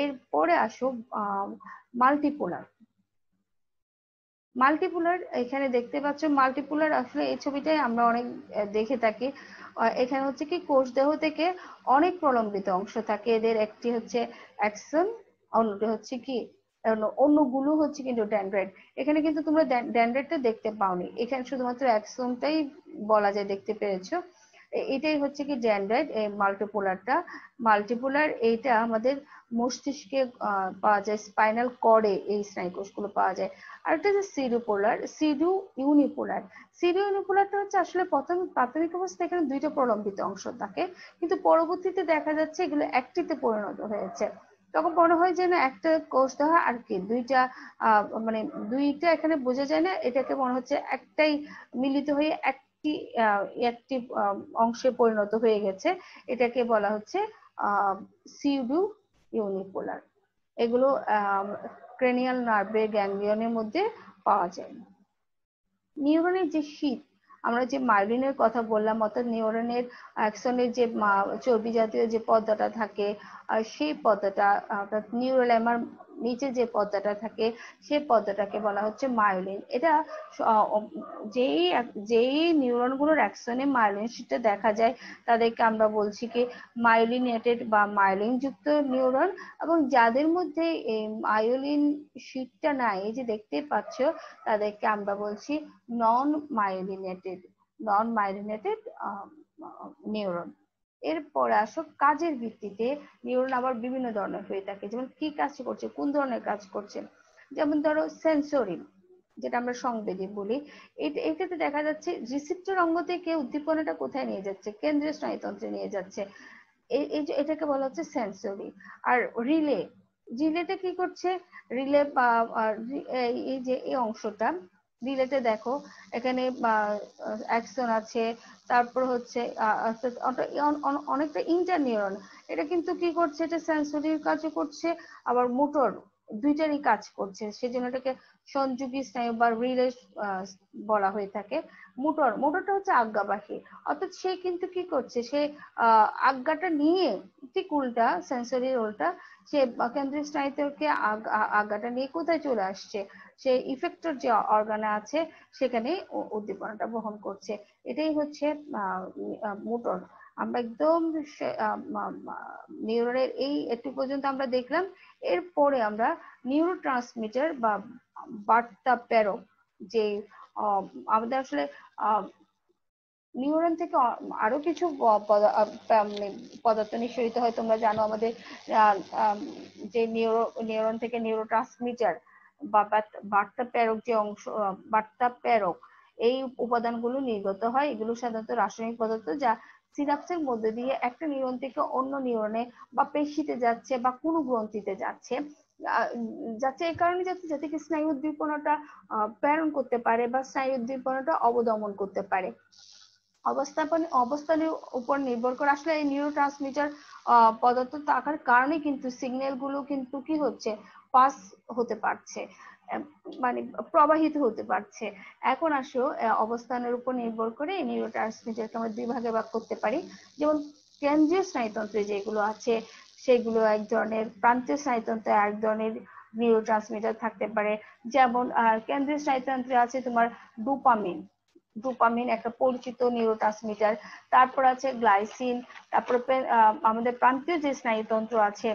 এরপরে আসো মাল্টিপোলার। মাল্টিপোলার এখানে দেখতে পাচ্ছ, মাল্টিপোলার আসলে এই ছবিটাই আমরা অনেক দেখে থাকি। এখানে হচ্ছে কি কোষদেহ থেকে অনেক প্রলম্বিত অংশ থাকে, এদের একটি হচ্ছে অ্যাক্সন, অন্যটি হচ্ছে কি অন্যগুলো হচ্ছে কিন্তু ডেনড্রাইট। এখানে কিন্তু তোমরা ডেনড্রাইটটা দেখতে পাওনি, এখানে শুধুমাত্র অ্যাক্সনটাই বলা যায় দেখতে পেরেছো। এটাই হচ্ছে কি ডেনড্রাইট। এই মাল্টিপোলারটা, মাল্টিপোলার এইটা আমাদের মস্তিষ্কে পাওয়া যায়, স্পাইনাল কর্ডে এই স্নায়ুকোষগুলো পাওয়া যায়। আরেকটা যে সিডোপোলার, সিডো ইউনিপোলার। সিডো ইউনিপোলারটা হচ্ছে আসলে প্রথম প্রাথমিক অবস্থায় এখানে দুইটা প্রলম্বিত অংশ থাকে, কিন্তু পরবর্তীতে দেখা যাচ্ছে এগুলো একটিতে পরিণত হয়েছে। তখন মনে হয় যে না একটা কোষ দেহ আর কি দুইটা, মানে দুইটা এখানে বোঝা যায় না, এটাকে মনে হচ্ছে একটাই মিলিত হয়ে একটি একটি অংশে পরিণত হয়ে গেছে। এটাকে বলা হচ্ছে সিউডো ইউনিপোলার। এগুলো ক্রেনিয়াল নার্ভের গ্যাংলিয়নের মধ্যে পাওয়া যায়। নিউরনের যে শীট, আমরা যে মায়োলিনের কথা বললাম, অর্থাৎ নিউরনের অ্যাক্সনের যে চর্বি জাতীয় যে পর্দাটা থাকে, আর সেই পর্দাটা অর্থাৎ নিউরোলেমার নিচে যে পর্দাটা থাকে সেই পর্দাটাকে বলা হচ্ছে মায়োলিন। এটা যেই যেই নিউরনগুলোর অ্যাক্সনে মায়োলিন শীটটা দেখা যায় তাদেরকে আমরা বলছি কি মায়োলিনেটেড বা মায়োলিন যুক্ত নিউরন। এবং যাদের মধ্যে এই মায়োলিন শীটটা নাই, এই যে দেখতে পাচ্ছ, তাদেরকে আমরা বলছি নন মায়োলিনেটেড, নন মায়োলিনেটেড নিউরন। এরপর আসো কাজের ভিত্তিতে নিউরন আবার বিভিন্ন ধরনের হয়ে থাকে, যেমন কি কাজ করছে, কোন ধরনের কাজ করছে। যেমন ধরো সেন্সরি, যেটা আমরা সংবেদী বলি, এটাতে দেখা যাচ্ছে রিসেপ্টর অঙ্গ থেকে উদ্দীপনাটা কোথায় নিয়ে যাচ্ছে, কেন্দ্রীয় স্নায়ুতন্ত্রে নিয়ে যাচ্ছে, এটাকে বলা হচ্ছে সেন্সরি। আর রিলে, রিলেটা কি করছে, রিলে বা এই যে এই অংশটা, রিলেতে দেখো এখানে অ্যাক্সন আছে, তারপর হচ্ছে অনেকটা ইন্টারনিউরন। এটা কিন্তু কি করছে, এটা সেন্সরির কাজও করছে আবার মোটর, দুইটারই কাজ করছে, সেজন্য এটাকে সংযোগী স্নায়ু বা রিলে বলা হয়ে থাকে। মোটরটা হচ্ছে আজ্ঞাবাহী, অর্থাৎ সে কিন্তু কি করছে, সে আজ্ঞাটা নিয়ে, ঠিক উল্টা সেন্সরির উল্টা, সে কেন্দ্রীয় স্নায়ু থেকে আজ্ঞাটা নিয়ে কোথায় চলে আসছে, সে ইফেক্টর যে অর্গানে আছে সেখানে উদ্দীপনাটা বহন করছে। এটাই হচ্ছে মোটর। আমরা একদম নিউরনের এই একটু পর্যন্ত আমরা দেখলাম। এরপরে আমরা নিউরোট্রান্সমিটার বা বার্তা প্রেরক যে আমাদের আসলে নিউরন থেকে আরো কিছু মানে পদার্থ নিঃসরিত হয়। তোমরা জানো আমাদের যে নিউরন থেকে নিউরোট্রান্সমিটার বা বার্তা প্রেরক যে অংশ, বার্তা প্রেরক এই উপাদানগুলো নির্গত হয়। এগুলো সাধারণত রাসায়নিক পদার্থ যা সিনাপসের মধ্যে দিয়ে একটা নিউরন থেকে অন্য নিউরনে বা পেশিতে যাচ্ছে বা কোনো গ্রন্থিতে যাচ্ছে। যাচ্ছে এই কারণে যাচ্ছে যাতে কি স্নায়ু উদ্দীপনাটা প্রেরণ করতে পারে বা স্নায়ু উদ্দীপনাটা অবদমন করতে পারে। অবস্থানের উপর নির্ভর করে আসলে এই নিউরোট্রান্সমিটার পদার্থ থাকার কারণে কিন্তু সিগন্যাল গুলো কিন্তু কি হচ্ছে, পাস হতে পারছে, মানে প্রবাহিত হতে পারছে। এখন আসো অবস্থানের উপর নির্ভর করে এই নিউরোট্রান্সমিটারকে আমরা দুই ভাগে ভাগ করতে পারি। যেমন কেন্দ্রীয় স্নায়ুতন্ত্রে যেগুলো আছে সেগুলো এক ধরনের, প্রান্তীয় স্নায়ুতন্ত্রে এক ধরনের নিউরোট্রান্সমিটার থাকতে পারে। যেমন কেন্দ্রীয় স্নায়ুতন্ত্রে আছে তোমার ডোপামিন। ডোপামিন একটা পরিচিত নিউরোট্রান্সমিটার। তারপর আছে গ্লাইসিন। তারপর আমাদের প্রান্তীয় যে স্নায়ুতন্ত্র আছে,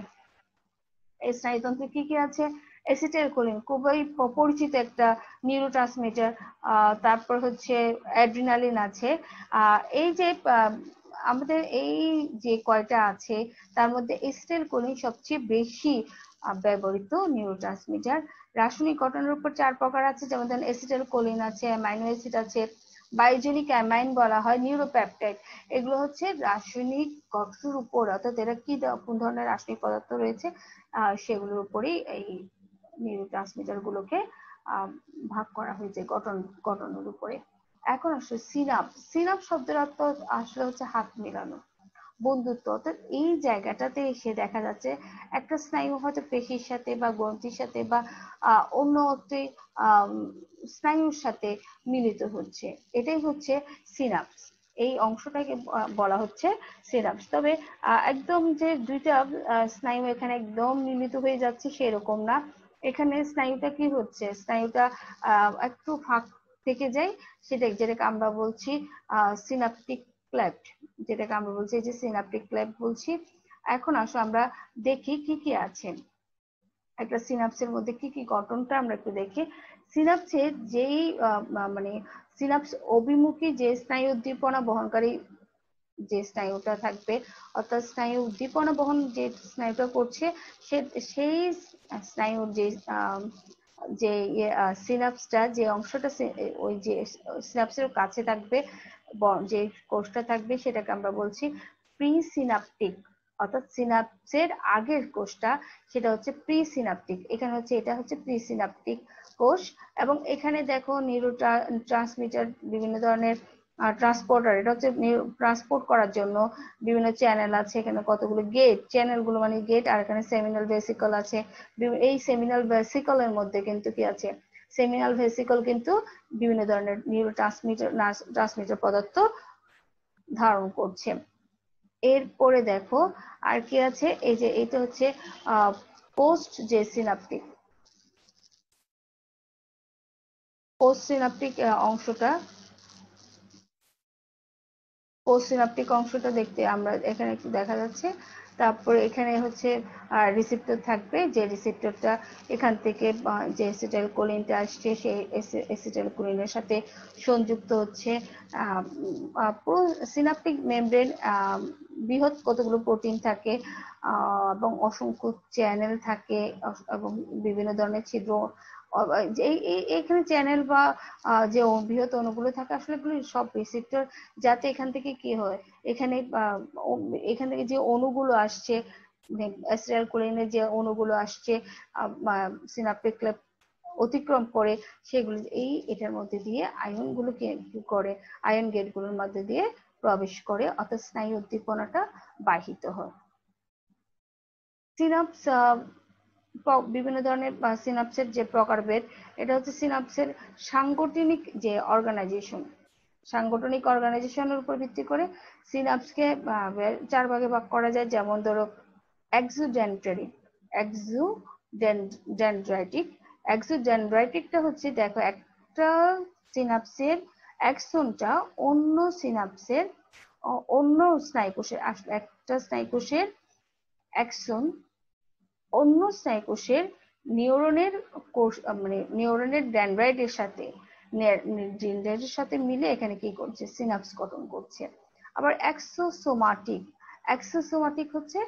এই স্নায়ুতন্ত্রে কি কি আছে, অ্যাসিটাইলকোলিন খুবই পরিচিত একটা নিউরোট্রান্সমিটার। তারপর হচ্ছে অ্যাড্রিনালিন আছে। এই যে আমাদের এই যে কয়টা আছে তার মধ্যে অ্যাসিটাইলকোলিন সবচেয়ে বেশি ব্যবহৃত নিউরোট্রান্সমিটার। রাসায়নিক গঠনের উপর 4 প্রকার আছে, যেমন ধরেন অ্যাসিটাইলকোলিন আছে, অ্যামাইনো অ্যাসিড আছে, বায়োজেনিক অ্যামাইন বলা হয়, নিউরোপেপটাইড। এগুলো হচ্ছে রাসায়নিক গঠনের উপর, অর্থাৎ এরা কি কোন ধরনের রাসায়নিক পদার্থ রয়েছে সেগুলোর উপরেই এই নিউরোট্রান্সমিটার গুলোকে ভাগ করা হয়েছে গঠনের উপরে। এখন আসলে সিনাপস। সিনাপস শব্দের অর্থ আসলে হচ্ছে হাত মেলানো, বন্ধুত্ব। অর্থাৎ এই জায়গাটাতে এসে দেখা যাচ্ছে একটা স্নায়ু হয়তো পেশির সাথে বা গ্রন্থির সাথে বা অন্য একটি স্নায়ুর সাথে মিলিত হচ্ছে, এটাই হচ্ছে সিনাপস। এই অংশটাকে বলা হচ্ছে সিনাপস। তবে একদম যে দুইটা স্নায়ু এখানে একদম মিলিত হয়ে যাচ্ছে সেরকম না। এখানে স্নায়ুটা কি হচ্ছে, স্নায়ুটা একটু ফাঁক থেকে যায়, যেটাকে আমরা বলছি সিনাপটিক ক্লেফট, যেটাকে আমরা বলছি যে সিনাপটিক ক্লেফট বলছি। এখন আসো আমরা দেখি কি কি আছে একটা সিনাপসের মধ্যে, কি কি গঠনটা আমরা একটু দেখি। সিনাপসের যেই মানে সিনাপস অভিমুখী যে স্নায়ু উদ্দীপনা বহনকারী যে স্নায়ুটা থাকবে, অর্থাৎ স্নায়ু উদ্দীপনা বহন যে স্নায়ুটা করছে সেই স্নায়ুর যে যে সিনাপসটা যে অংশটা ওই যে সিনাপসের কাছে থাকবে, যে কোষটা থাকবে সেটাকে আমরা বলছি প্রি সিনাপটিক। অর্থাৎ সিনাপসের আগের কোষটা সেটা হচ্ছে প্রি সিনাপটিক। এখানে হচ্ছে এটা হচ্ছে প্রি সিনাপটিক কোষ। এবং এখানে দেখো নিউরো ট্রান্সমিটার বিভিন্ন ধরনের ট্রান্সপোর্টার, এটা হচ্ছে ট্রান্সপোর্ট করার জন্য বিভিন্ন চ্যানেল আছে। এখানে কতগুলো গেট, চ্যানেল গুলো মানে গেট, আর এখানে সেমিনাল ভেসিকল আছে। এই সেমিনাল ভেসিকলের মধ্যে কিন্তু কি আছে, সেমিনাল ভেসিকল কিন্তু বিভিন্ন ধরনের নিউরো ট্রান্সমিটার পদার্থ ধারণ করছে। এরপরে দেখো আর কি আছে, এই যে এটা হচ্ছে পোস্ট যে সিনাপটিক, পোস্ট সিনাপটিক অংশটা, পোস্ট সিনাপটিক অংশটা দেখতে আমরা এখানে একটু দেখা যাচ্ছে। তারপরে এখানে হচ্ছে রিসেপ্টর থাকবে, যে রিসেপ্টরটা এখান থেকে যে অ্যাসিটাইলকোলিনটা আসছে সেই অ্যাসিটাইলকোলিনের সাথে সংযুক্ত হচ্ছে। পুরো সিনাপটিক মেমব্রেন বৃহৎ কতগুলো প্রোটিন থাকে এবং অসংখ্য চ্যানেল থাকে এবং বিভিন্ন ধরনের ছিদ্র। এখানে চ্যানেল বা যে বৃহৎ অণুগুলো থাকে আসলে এগুলো সব রিসেপ্টর, যাতে এখান থেকে কি হয়, এখানে এখান থেকে যে অণুগুলো আসছে, অ্যাসিটাইলকোলিনের যে অণুগুলো আসছে সিনাপটিক ক্লেফট অতিক্রম করে, সেগুলো এটার মধ্যে দিয়ে আয়ন গুলোকে কি করে, আয়ন গেট গুলোর মধ্যে দিয়ে প্রবেশ করে, অর্থাৎ স্নায়ু উদ্দীপনাটা বাহিত হয়। সিনাপস বিভিন্ন ধরনের সিনাপসের যে প্রকারভেদ, এটা হচ্ছে সিনাপসের সাংগঠনিক যে অর্গানাইজেশন, সাংগঠনিক অর্গানাইজেশনের উপর ভিত্তি করে সিনাপসকে 4 ভাগে ভাগ করা যায়। যেমন ধরো এক্সোডেন্ড্রিটিক, এক্সোডেন্ড্রাইটিক। এক্সোডেন্ড্রাইটিকটা হচ্ছে দেখো একটা সিনাপসের অ্যাক্সনটা অন্য সিনাপসের অন্য স্নায়ুকোষের, আসলে একটা স্নায়ুকোষের অ্যাক্সন অন্য স্নায়ুকোষের নিউরনের কোষ, মানে নিউরনের ডেনড্রাইটের সাথে ডেনড্রাইটের সাথে মিলে এখানে কি করছে, সিনাপস গঠন করছে। আবার এক্সোসোমাটিক, এক্সোসোমাটিক হচ্ছে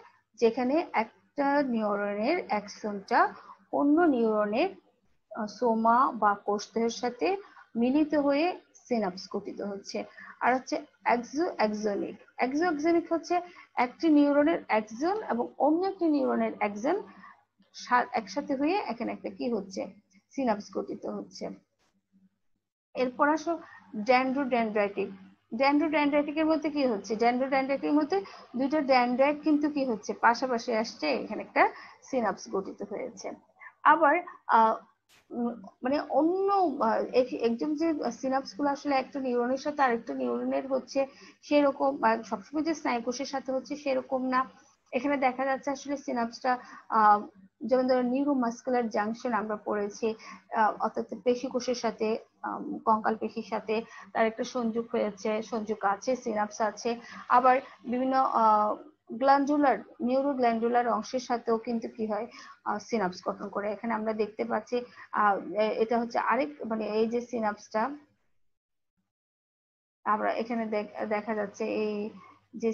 যেখানে একটা নিউরনের অ্যাক্সনটা অন্য নিউরনের সোমা বা কোষদেহের সাথে মিলিত হয়ে সিনাপস গঠিত হচ্ছে। আর হচ্ছে এক্সো এক্সোনিক, এক্সো এক্সোনিক হচ্ছে একটি নিউরনের এক্সন এবং অন্য একটি নিউরনের এক্সন একসাথে হয়ে এখানে একটা কি হচ্ছে, সিনাপস গঠিত হচ্ছে। এরপর আসো ডেন্ড্রোডেনড্রাইটিক, ডেন্ড্রোডেনড্রাইটিকের মধ্যে কি হচ্ছে, ডেন্ড্রোডেনড্রাইটিকের মধ্যে দুইটা ডেনড্রাইট কিন্তু কি হচ্ছে, পাশাপাশি আসছে, এখানে একটা সিনাপস গঠিত হয়েছে। আবার আহ মানে অন্য একদম যে সিনাপস গুলো আসলে একটা নিউরনের সাথে আরেকটা নিউরনের হচ্ছে সেরকম, সবসময় যে স্নায়ুকোষের সাথে হচ্ছে সেরকম না। এখানে দেখা যাচ্ছে আসলে সিনাপসটা যেমন ধরো নিউরোমাস্কুলার জাংশন আমরা পড়েছি, অর্থাৎ পেশি কোষের সাথে কঙ্কাল পেশির সাথে তার একটা সংযোগ হয়েছে, সংযোগ আছে, সিনাপস আছে। আবার বিভিন্ন গ্ল্যান্ডুলার, নিউরো গ্ল্যান্ডুলার অংশের সাথেও কিন্তু কি হয়, সিনাপস গঠন করে। এখানে আমরা দেখতে পাচ্ছি এটা হচ্ছে আরেক, মানে এই যে সিনাপসটা আমরা এখানে দেখা যাচ্ছে এই যে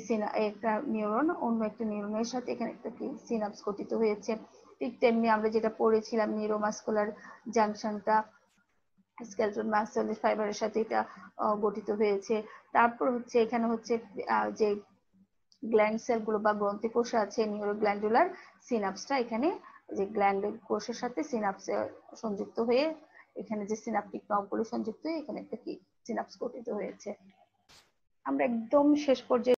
একটা নিউরন অন্য একটা নিউরনের সাথে এখানে একটা কি সিনাপস গঠিত হয়েছে। ঠিক তেমনি আমরা যেটা পড়েছিলাম নিউরোমাস্কুলার জাংশনটা স্কেলটন মাসল ফাইবারের সাথে এটা গঠিত হয়েছে। তারপর হচ্ছে এখানে হচ্ছে যে গ্ল্যান্ড সেল গুলো বা গ্রন্থি কোষ আছে, নিউরোগ্ল্যান্ডুলার সিনাপসটা এখানে যে গ্ল্যান্ড কোষের সাথে সিনাপসে সংযুক্ত হয়ে এখানে যে সিনাপটিক নবগুলো সংযুক্ত হয়ে এখানে একটা কি সিনাপস গঠিত হয়েছে। আমরা একদম শেষ পর্যায়ে